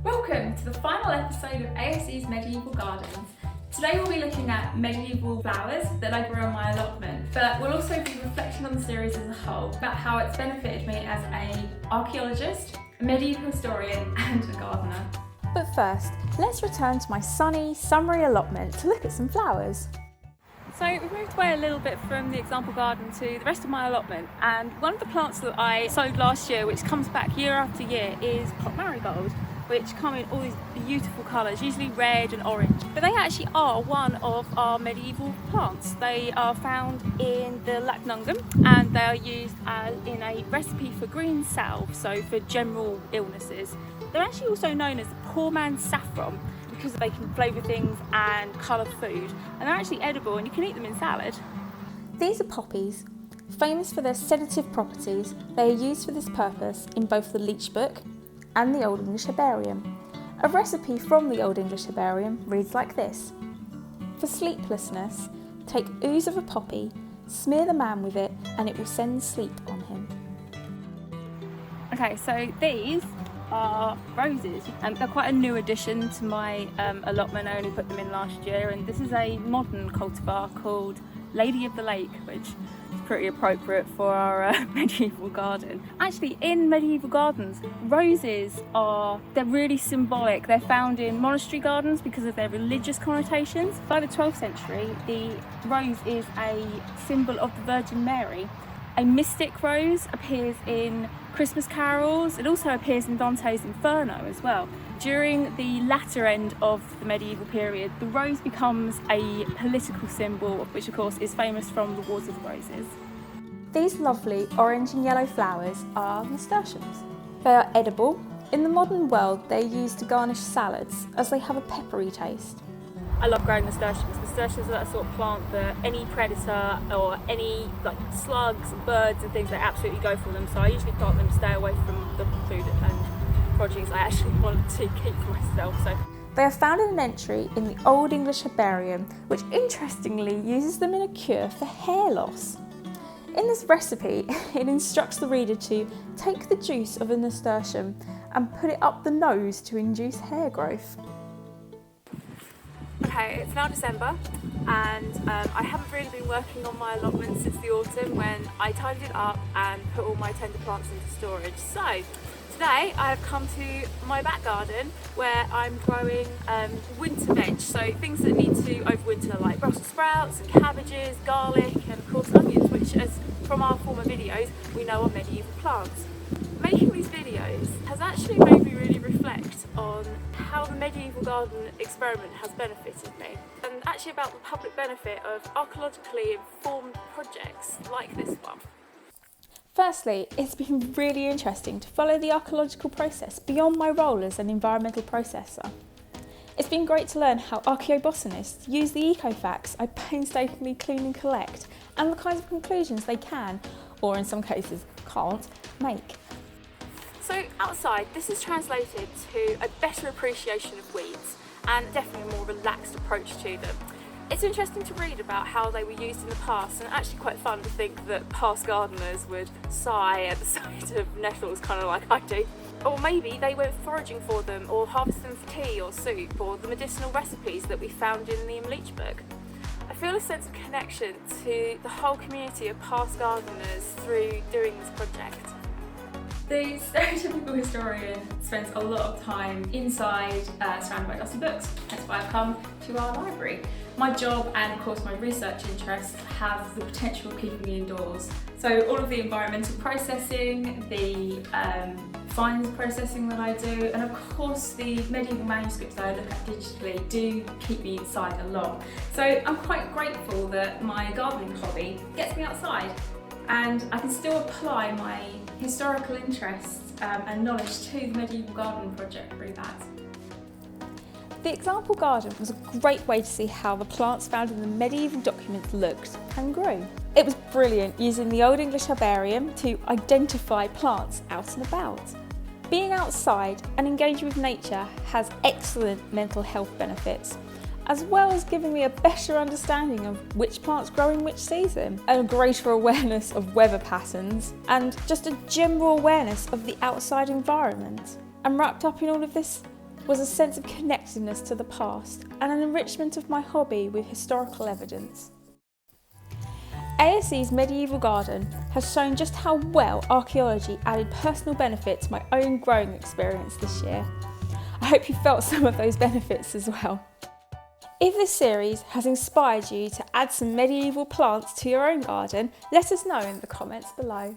Welcome to the final episode of ASE's Medieval Gardens. Today we'll be looking at medieval flowers that I grew on my allotment, but we'll also be reflecting on the series as a whole about how it's benefited me as an archaeologist, a medieval historian and a gardener. But first, let's return to my sunny, summery allotment to look at some flowers. So we've moved away a little bit from the example garden to the rest of my allotment, and one of the plants that I sowed last year, which comes back year after year, is pot marigold, which come in all these beautiful colours, usually red and orange. But they actually are one of our medieval plants. They are found in the Lachnungum and they are used in a recipe for green salve, so for general illnesses. They're actually also known as the poor man's saffron because they can flavour things and colour food, and they're actually edible and you can eat them in salad. These are poppies. Famous for their sedative properties, they are used for this purpose in both the Leech Book and the Old English Herbarium. A recipe from the Old English Herbarium reads like this. For sleeplessness, take ooze of a poppy, smear the man with it, and it will send sleep on him. Okay, so these are roses, and they're quite a new addition to my allotment. I only put them in last year, and this is a modern cultivar called Lady of the Lake, which is pretty appropriate for our medieval garden. Actually, in medieval gardens, roses they're really symbolic. They're found in monastery gardens because of their religious connotations. By the 12th century, the rose is a symbol of the Virgin Mary. A mystic rose appears in Christmas carols. It also appears in Dante's Inferno as well. During the latter end of the medieval period, the rose becomes a political symbol, which of course is famous from the Wars of the Roses. These lovely orange and yellow flowers are nasturtiums. They are edible. In the modern world, they're used to garnish salads as they have a peppery taste. I love growing nasturtiums. Nasturtiums are that sort of plant that any predator or any slugs and birds and things, they absolutely go for them. So I usually plant them to stay away from the food and produce I actually want to keep for myself. So they are found in an entry in the Old English Herbarium, which interestingly uses them in a cure for hair loss. In this recipe, it instructs the reader to take the juice of a nasturtium and put it up the nose to induce hair growth. Okay, it's now December and I haven't really been working on my allotment since the autumn when I tidied it up and put all my tender plants into storage. So today I have come to my back garden where I'm growing winter veg, so things that need to overwinter like Brussels sprouts and cabbages, garlic and of course onions, which as from our former videos we know are medieval plants. Making these videos has actually made me really reflect on how the medieval garden experiment has benefited me, and actually about the public benefit of archaeologically informed projects like this one. Firstly, it's been really interesting to follow the archaeological process beyond my role as an environmental processor. It's been great to learn how archaeobotanists use the eco-facts I painstakingly clean and collect, and the kinds of conclusions they can, or in some cases can't, make. So outside, this has translated to a better appreciation of weeds and definitely a more relaxed approach to them. It's interesting to read about how they were used in the past, and actually quite fun to think that past gardeners would sigh at the sight of nettles, kind of like I do. Or maybe they went foraging for them, or harvested them for tea or soup, or the medicinal recipes that we found in the Leech Book. I feel a sense of connection to the whole community of past gardeners through doing this project. The stereotypical historian spends a lot of time inside, surrounded by dusty books. That's why I've come to our library. My job and of course my research interests have the potential of keeping me indoors. So all of the environmental processing, the finds processing that I do, and of course the medieval manuscripts that I look at digitally do keep me inside a lot. So I'm quite grateful that my gardening hobby gets me outside, and I can still apply my historical interests and knowledge to the medieval garden project through that. The example garden was a great way to see how the plants found in the medieval documents looked and grew. It was brilliant using the Old English Herbarium to identify plants out and about. Being outside and engaging with nature has excellent mental health benefits, as well as giving me a better understanding of which plants grow in which season, a greater awareness of weather patterns, and just a general awareness of the outside environment. And wrapped up in all of this, was a sense of connectedness to the past and an enrichment of my hobby with historical evidence. ASE's medieval garden has shown just how well archaeology added personal benefit to my own growing experience this year. I hope you felt some of those benefits as well. If this series has inspired you to add some medieval plants to your own garden, let us know in the comments below.